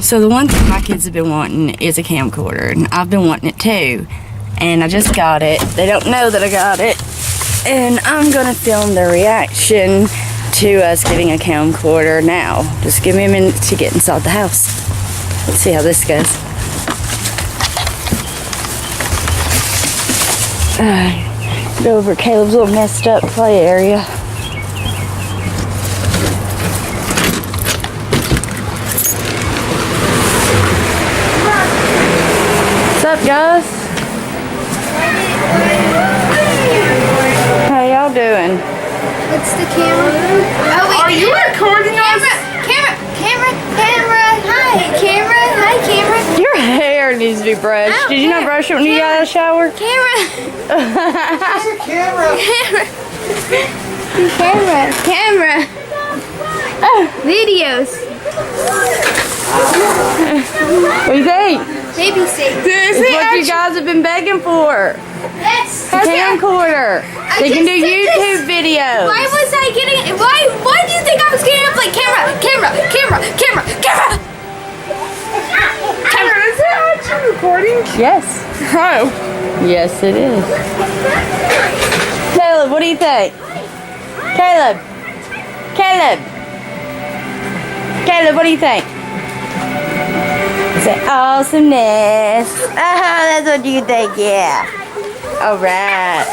So the one thing my kids have been wanting is a camcorder, and I've been wanting it too. And I just got it. They don't know that I got it. And I'm gonna film their reaction to us getting a camcorder now. Just give me a minute to get inside the house. Let's see how this goes. Go over Caleb's little messed up play area. What's up, guys? How y'all doing? What's the camera? Oh, wait. Are you recording us? Camera. Hi, camera. Your hair needs to be brushed. Oh, Did you not brush it when you got out of the shower? Camera. Videos. What do you think? Baby steak. It's what you guys have been begging for. Yes. A camcorder. They can do YouTube videos. Why was I getting it? Why do you think I was getting up like camera? Is it actually recording? Yes. Oh. Yes, it is. Caleb, what do you think? Caleb, what do you think? Say awesomeness. Oh, that's what you think, yeah. All right.